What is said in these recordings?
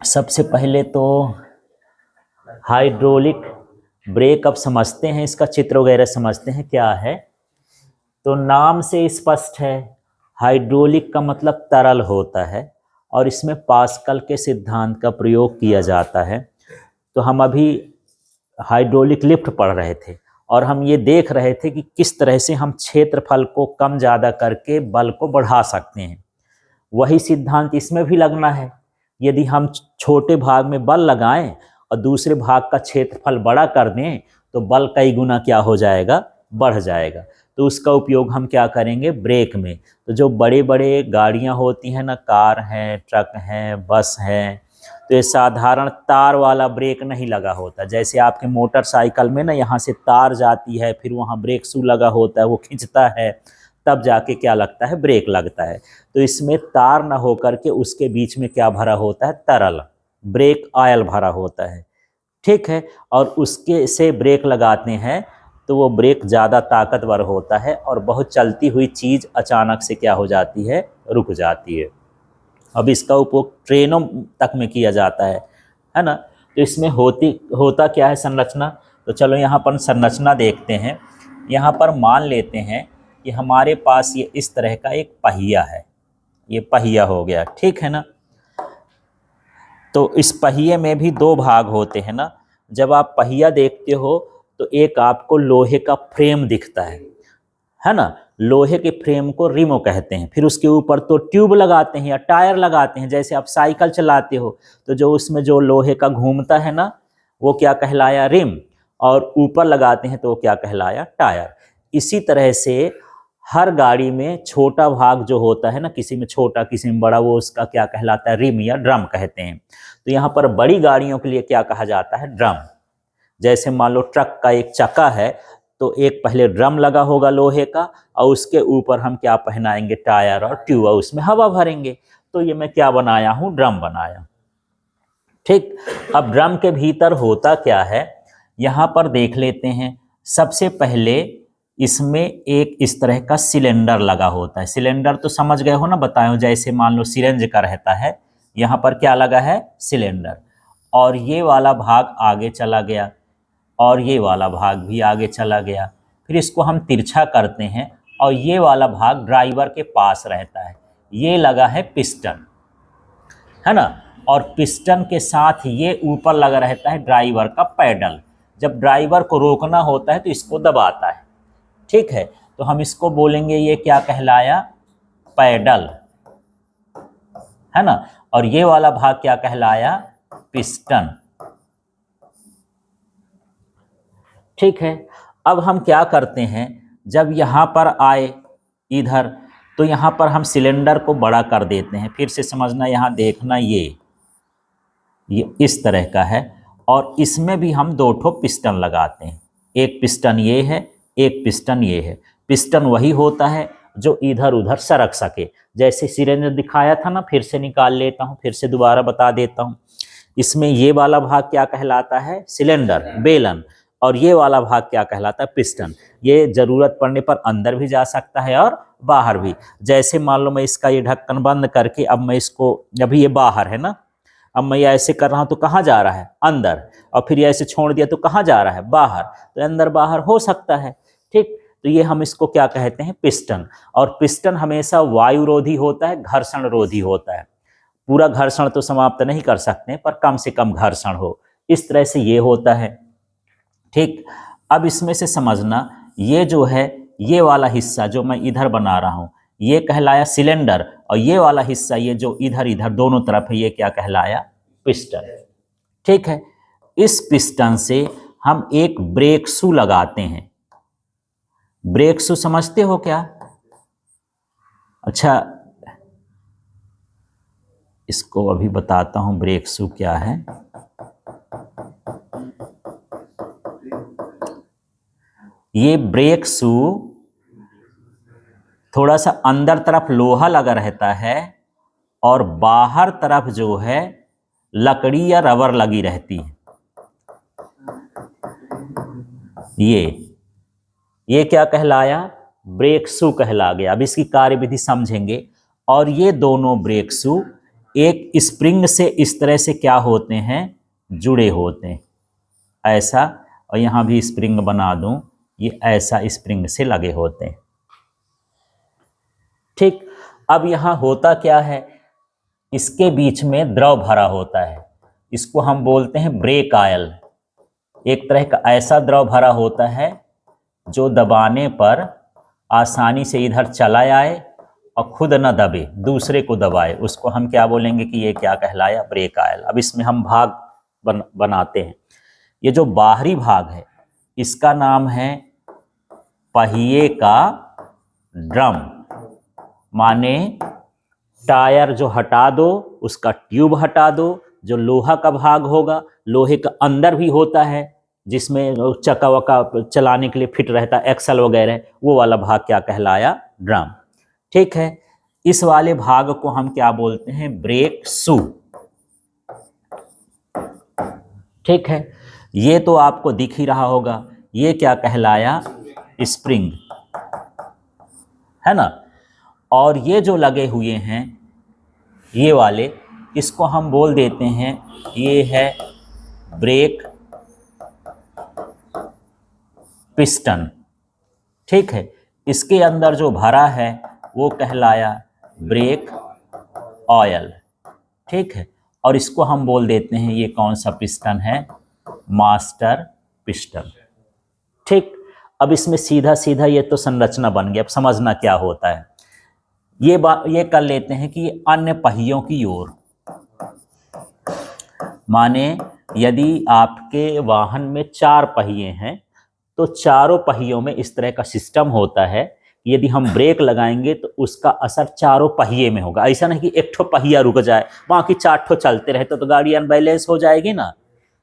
सबसे पहले तो हाइड्रोलिक ब्रेक अब समझते हैं, इसका चित्र वगैरह समझते हैं क्या है। तो नाम से स्पष्ट है, हाइड्रोलिक का मतलब तरल होता है और इसमें पास्कल के सिद्धांत का प्रयोग किया जाता है। तो हम अभी हाइड्रोलिक लिफ्ट पढ़ रहे थे और हम ये देख रहे थे कि किस तरह से हम क्षेत्रफल को कम ज़्यादा करके बल को बढ़ा सकते हैं। वही सिद्धांत इसमें भी लगना है। यदि हम छोटे भाग में बल लगाएं और दूसरे भाग का क्षेत्रफल बड़ा कर दें तो बल कई गुना क्या हो जाएगा, बढ़ जाएगा। तो उसका उपयोग हम क्या करेंगे, ब्रेक में। तो जो बड़े बड़े गाड़ियां होती हैं ना, कार हैं, ट्रक हैं, बस हैं, तो ये साधारण तार वाला ब्रेक नहीं लगा होता। जैसे आपके मोटरसाइकिल में ना यहाँ से तार जाती है, फिर वहाँ ब्रेक शू लगा होता है, वो खींचता है, तब जाके क्या लगता है, ब्रेक लगता है। तो इसमें तार ना होकर के उसके बीच में क्या भरा होता है, तरल ब्रेक ऑयल भरा होता है, ठीक है। और उसके से ब्रेक लगाते हैं तो वो ब्रेक ज़्यादा ताकतवर होता है और बहुत चलती हुई चीज़ अचानक से क्या हो जाती है, रुक जाती है। अब इसका उपयोग ट्रेनों तक में किया जाता है ना। तो इसमें होता क्या है संरचना। तो चलो यहाँ पर संरचना देखते हैं। यहाँ पर मान लेते हैं कि हमारे पास ये इस तरह का एक पहिया है, ये पहिया हो गया, ठीक है ना। तो इस पहिए में भी दो भाग होते हैं ना। जब आप पहिया देखते हो तो एक आपको लोहे का फ्रेम दिखता है ना। लोहे के फ्रेम को रिमो कहते हैं। फिर उसके ऊपर तो ट्यूब लगाते हैं या टायर लगाते हैं। जैसे आप साइकिल चलाते हो तो जो उसमें जो लोहे का घूमता है ना, वो क्या कहलाया, रिम, और ऊपर लगाते हैं तो वो क्या कहलाया, टायर। इसी तरह से हर गाड़ी में छोटा भाग जो होता है ना, किसी में छोटा किसी में बड़ा, वो उसका क्या कहलाता है, रिम या ड्रम कहते हैं। तो यहाँ पर बड़ी गाड़ियों के लिए क्या कहा जाता है, ड्रम। जैसे मान लो ट्रक का एक चक्का है तो एक पहले ड्रम लगा होगा लोहे का और उसके ऊपर हम क्या पहनाएंगे, टायर और ट्यूब, उसमें हवा भरेंगे। तो ये मैं क्या बनाया हूं, ड्रम बनाया, ठीक। अब ड्रम के भीतर होता क्या है, यहाँ पर देख लेते हैं। सबसे पहले इसमें एक इस तरह का सिलेंडर लगा होता है। सिलेंडर तो समझ गए हो ना, बताए हो, जैसे मान लो सिरेंज का रहता है, यहाँ पर क्या लगा है, सिलेंडर। और ये वाला भाग आगे चला गया और ये वाला भाग भी आगे चला गया। फिर इसको हम तिरछा करते हैं और ये वाला भाग ड्राइवर के पास रहता है। ये लगा है पिस्टन, है ना। और पिस्टन के साथ ये ऊपर लगा रहता है ड्राइवर का पैडल। जब ड्राइवर को रोकना होता है तो इसको दबाता है, ठीक है। तो हम इसको बोलेंगे, ये क्या कहलाया, पैडल, है ना। और ये वाला भाग क्या कहलाया, पिस्टन, ठीक है। अब हम क्या करते हैं, जब यहाँ पर आए इधर तो यहाँ पर हम सिलेंडर को बड़ा कर देते हैं। फिर से समझना, यहाँ देखना, ये इस तरह का है और इसमें भी हम दो ठो पिस्टन लगाते हैं। एक पिस्टन ये है, एक पिस्टन ये है। पिस्टन वही होता है जो इधर उधर सरक सके। जैसे सिलेंडर दिखाया था ना, फिर से निकाल लेता हूँ, फिर से दोबारा बता देता हूँ। इसमें ये वाला भाग क्या कहलाता है, सिलेंडर, बेलन, और ये वाला भाग क्या कहलाता है, पिस्टन। ये जरूरत पड़ने पर अंदर भी जा सकता है और बाहर भी। जैसे मान लो मैं इसका ये ढक्कन बंद करके, अब मैं इसको, अभी ये बाहर है ना, अब मैं ऐसे कर रहा हूं तो कहाँ जा रहा है, अंदर, और फिर ऐसे छोड़ दिया तो कहाँ जा रहा है, बाहर। तो अंदर बाहर हो सकता है, ठीक। तो ये हम इसको क्या कहते हैं, पिस्टन। और पिस्टन हमेशा वायुरोधी होता है, घर्षण रोधी होता है। पूरा घर्षण तो समाप्त नहीं कर सकते पर कम से कम घर्षण हो, इस तरह से ये होता है, ठीक। अब इसमें से समझना, ये जो है, ये वाला हिस्सा जो मैं इधर बना रहा हूं, ये कहलाया सिलेंडर, और ये वाला हिस्सा, ये जो इधर इधर दोनों तरफ है, ये क्या कहलाया, पिस्टन, ठीक है। इस पिस्टन से हम एक ब्रेक शू लगाते हैं। ब्रेक शू समझते हो क्या? अच्छा, इसको अभी बताता हूं ब्रेक शू क्या है। ये ब्रेक शू थोड़ा सा अंदर तरफ लोहा लगा रहता है और बाहर तरफ जो है लकड़ी या रबर लगी रहती है। ये क्या कहलाया, ब्रेक शू कहला गया। अब इसकी कार्यविधि समझेंगे। और ये दोनों ब्रेक शू एक स्प्रिंग से इस तरह से क्या होते हैं, जुड़े होते हैं ऐसा, और यहाँ भी स्प्रिंग बना दूं, ये ऐसा स्प्रिंग से लगे होते हैं। ठीक, अब यहाँ होता क्या है, इसके बीच में द्रव भरा होता है, इसको हम बोलते हैं ब्रेक आयल। एक तरह का ऐसा द्रव भरा होता है जो दबाने पर आसानी से इधर चला आए और खुद न दबे, दूसरे को दबाए, उसको हम क्या बोलेंगे कि ये क्या कहलाया, ब्रेक आयल। अब इसमें हम भाग बनाते हैं। ये जो बाहरी भाग है इसका नाम है पहिए का ड्रम, माने टायर जो हटा दो उसका ट्यूब हटा दो, जो लोहा का भाग होगा, लोहे का अंदर भी होता है जिसमें चक्का वक्का चलाने के लिए फिट रहता है, एक्सल वगैरह, वो वाला भाग क्या कहलाया, ड्रम। ठीक है, इस वाले भाग को हम क्या बोलते हैं, ब्रेक शू। ठीक है, ये तो आपको दिख ही रहा होगा, ये क्या कहलाया, स्प्रिंग, है ना। और ये जो लगे हुए हैं ये वाले, इसको हम बोल देते हैं, ये है ब्रेक पिस्टन। ठीक है, इसके अंदर जो भरा है वो कहलाया ब्रेक ऑयल। ठीक है, और इसको हम बोल देते हैं, ये कौन सा पिस्टन है, मास्टर पिस्टन। ठीक, अब इसमें सीधा सीधा ये तो संरचना बन गई, अब समझना क्या होता है। ये कर लेते हैं कि ये अन्य पहियों की ओर, माने यदि आपके वाहन में 4 पहिए हैं तो चारों पहियों में इस तरह का सिस्टम होता है कि यदि हम ब्रेक लगाएंगे तो उसका असर चारों पहिए में होगा। ऐसा नहीं कि एक ठो पहिया रुक जाए, बाकी 4 ठो चलते रहे तो गाड़ी अनबैलेंस हो जाएगी ना,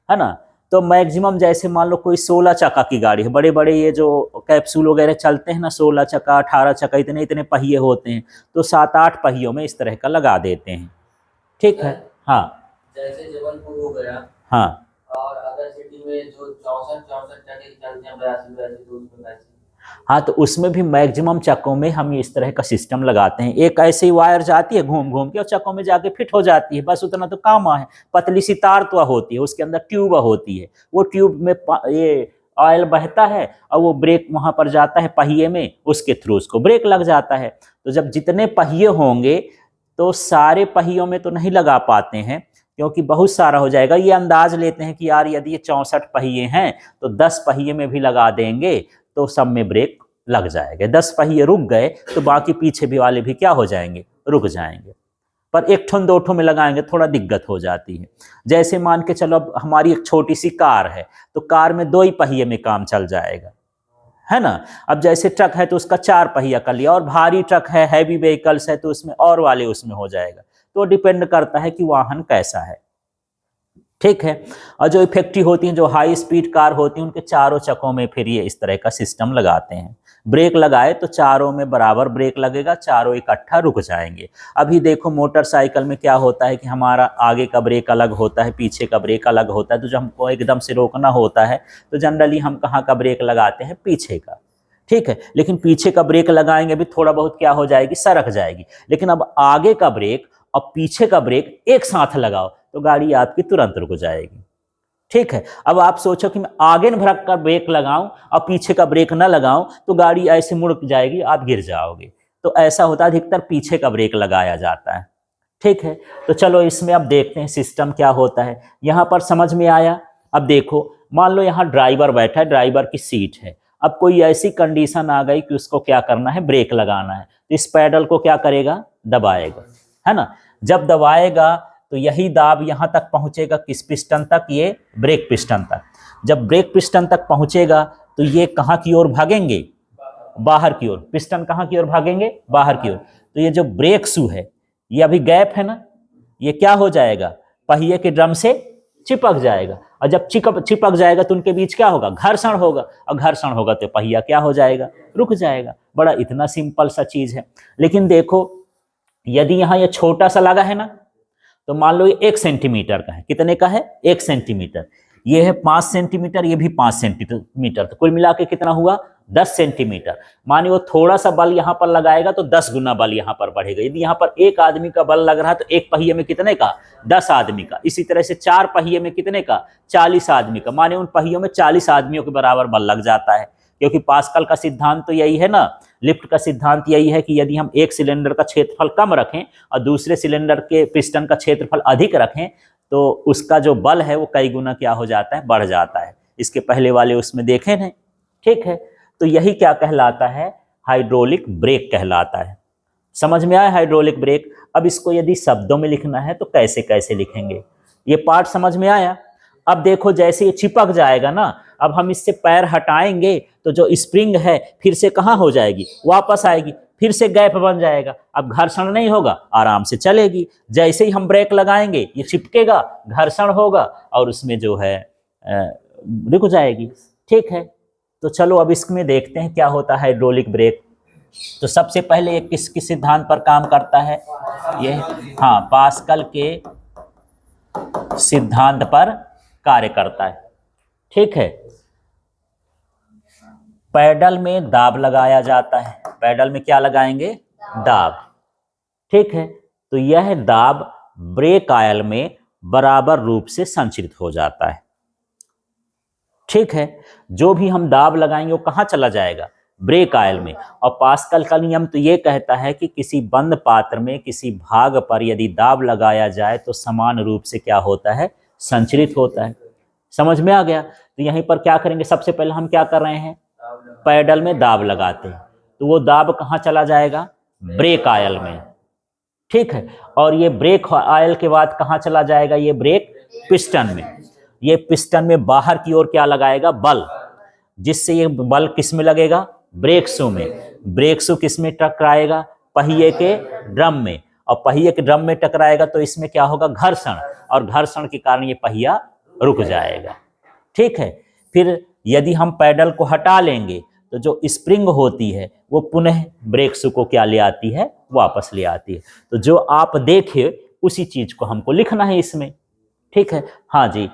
है ना। तो मैक्सिमम जैसे मान लो कोई 16 चक्का की गाड़ी है, बड़े बड़े ये जो कैप्सूल वगैरह चलते हैं ना, 16 चक्का 18 चक्का, इतने इतने पहिए होते हैं, तो 7-8 पहियों में इस तरह का लगा देते हैं। ठीक है, हाँ, जैसे जबलपुर हो गया, हाँ, और अदर सिटी में जो 64 चक्के चलते हैं, 82 तो उसमें कैसे? हाँ, तो उसमें भी मैक्सिमम चक्कों में हम इस तरह का सिस्टम लगाते हैं। एक ऐसी वायर जाती है घूम घूम के और चक्कों में जाके फिट हो जाती है, बस उतना तो काम है। पतली सी तार तो होती है, उसके अंदर ट्यूब होती है, वो ट्यूब में ये ऑयल बहता है और वो ब्रेक वहां पर जाता है पहिए में, उसके थ्रू उसको ब्रेक लग जाता है। तो जब जितने पहिए होंगे तो सारे पहियों में तो नहीं लगा पाते हैं क्योंकि बहुत सारा हो जाएगा। ये अंदाज लेते हैं कि यार यदि ये 64 पहिए हैं तो 10 पहिए में भी लगा देंगे तो सब में ब्रेक लग जाएगा। 10 पहिए रुक गए तो बाकी पीछे भी वाले भी क्या हो जाएंगे, रुक जाएंगे। पर एक ठो 2 ठो में लगाएंगे थोड़ा दिक्कत हो जाती है। जैसे मान के चलो अब हमारी एक छोटी सी कार है तो कार में 2 ही पहिए में काम चल जाएगा, है ना। अब जैसे ट्रक है तो उसका 4 पहिया कर लिया, और भारी ट्रक है, हैवी व्हीकल्स है तो उसमें और वाले उसमें हो जाएगा। तो डिपेंड करता है कि वाहन कैसा है। ठीक है, और जो इफेक्टिव होती हैं, जो हाई स्पीड कार होती हैं, उनके चारों चक्कों में फिर ये इस तरह का सिस्टम लगाते हैं। ब्रेक लगाए तो चारों में बराबर ब्रेक लगेगा, चारों इकट्ठा रुक जाएंगे। अभी देखो मोटरसाइकिल में क्या होता है कि हमारा आगे का ब्रेक अलग होता है, पीछे का ब्रेक अलग होता है। तो जब हमको एकदम से रोकना होता है तो जनरली हम कहाँ का ब्रेक लगाते हैं, पीछे का। ठीक है, लेकिन पीछे का ब्रेक लगाएंगे भी थोड़ा बहुत क्या हो जाएगी, सरक जाएगी। लेकिन अब आगे का ब्रेक और पीछे का ब्रेक एक साथ लगाओ तो गाड़ी आपकी तुरंत रुक जाएगी। ठीक है, अब आप सोचो कि मैं आगे न भड़क का ब्रेक लगाऊं और पीछे का ब्रेक ना लगाऊं तो गाड़ी ऐसे मुड़ जाएगी, आप गिर जाओगे। तो ऐसा होता है, अधिकतर पीछे का ब्रेक लगाया जाता है। ठीक है, तो चलो इसमें अब देखते हैं सिस्टम क्या होता है। यहाँ पर समझ में आया। अब देखो, मान लो यहाँ ड्राइवर बैठा है, ड्राइवर की सीट है। अब कोई ऐसी कंडीशन आ गई कि उसको क्या करना है, ब्रेक लगाना है, तो इस पैडल को क्या करेगा, दबाएगा, है ना। जब दबाएगा तो यही दाब यहाँ तक पहुँचेगा, किस पिस्टन तक, ये ब्रेक पिस्टन तक। जब ब्रेक पिस्टन तक पहुँचेगा तो ये कहाँ की ओर भागेंगे, बाहर की ओर। पिस्टन कहाँ की ओर भागेंगे, बाहर की ओर। तो ये जो ब्रेक शू है, ये अभी गैप है ना, ये क्या हो जाएगा, पहिए के ड्रम से चिपक जाएगा। और जब चिपक जाएगा तो उनके बीच क्या होगा, घर्षण होगा, और घर्षण होगा तो पहिया क्या हो जाएगा, रुक जाएगा। बड़ा इतना सिंपल सा चीज है। लेकिन देखो, यदि यहाँ ये छोटा सा लगा है ना, तो मान लो ये 1 सेंटीमीटर का है। कितने का है, 1 सेंटीमीटर। ये है 5 सेंटीमीटर, ये भी 5 सेंटीमीटर। तो कुल मिला के कितना हुआ, 10 सेंटीमीटर। मानिए वो थोड़ा सा बल यहाँ पर लगाएगा तो 10 गुना बल यहाँ पर बढ़ेगा। यदि यहाँ पर एक आदमी का बल लग रहा है तो एक पहिए में कितने का, 10 आदमी का। इसी तरह से 4 पहिए में कितने का, 40 आदमी का। मानिए उन पहियों में 40 आदमियों के बराबर बल लग जाता है, क्योंकि पास्कल का सिद्धांत तो यही है ना, लिफ्ट का सिद्धांत यही है कि यदि हम एक सिलेंडर का क्षेत्रफल कम रखें और दूसरे सिलेंडर के पिस्टन का क्षेत्रफल अधिक रखें तो उसका जो बल है वो कई गुना क्या हो जाता है, बढ़ जाता है। इसके पहले वाले उसमें देखे हैं, ठीक है। तो यही क्या कहलाता है, हाइड्रोलिक ब्रेक कहलाता है। समझ में आया हाइड्रोलिक ब्रेक। अब इसको यदि शब्दों में लिखना है तो कैसे कैसे लिखेंगे, ये पार्ट समझ में आया। अब देखो जैसे ये चिपक जाएगा ना, अब हम इससे पैर हटाएंगे तो जो स्प्रिंग है फिर से कहाँ हो जाएगी, वापस आएगी, फिर से गैप बन जाएगा। अब घर्षण नहीं होगा, आराम से चलेगी। जैसे ही हम ब्रेक लगाएंगे ये चिपकेगा, घर्षण होगा और उसमें जो है रुक जाएगी, ठीक है। तो चलो अब इसमें देखते हैं क्या होता है हाइड्रोलिक ब्रेक। तो सबसे पहले ये किस किस सिद्धांत पर काम करता है, ये हाँ पास्कल के सिद्धांत पर कार्य करता है, ठीक है। पैडल में दाब लगाया जाता है, पैडल में क्या लगाएंगे, दाब, ठीक है। तो यह दाब ब्रेक आयल में बराबर रूप से संचरित हो जाता है, ठीक है। जो भी हम दाब लगाएंगे वो कहाँ चला जाएगा, ब्रेक आयल में। और पास्कल का नियम तो ये कहता है कि किसी बंद पात्र में किसी भाग पर यदि दाब लगाया जाए तो समान रूप से क्या होता है, संचरित होता है। समझ में आ गया। तो यहीं पर क्या करेंगे, सबसे पहले हम क्या कर रहे हैं, पैडल में दाब लगाते हैं तो वो दाब कहाँ चला जाएगा, ब्रेक आयल में, ठीक है। और ये ब्रेक आयल के बाद कहाँ चला जाएगा, ये ब्रेक पिस्टन में। ये पिस्टन में बाहर की ओर क्या लगाएगा, बल, जिससे ये बल किस में लगेगा, ब्रेक शू में। ब्रेक शू किस में टकराएगा, पहिए के ड्रम में। और पहिए के ड्रम में टकराएगा तो इसमें क्या होगा, घर्षण, और घर्षण के कारण ये पहिया रुक जाएगा, ठीक है। फिर यदि हम पैडल को हटा लेंगे तो जो स्प्रिंग होती है वो पुनः ब्रेक शू को क्या ले आती है, वापस ले आती है। तो जो आप देखे उसी चीज को हमको लिखना है इसमें, ठीक है। हाँ जी,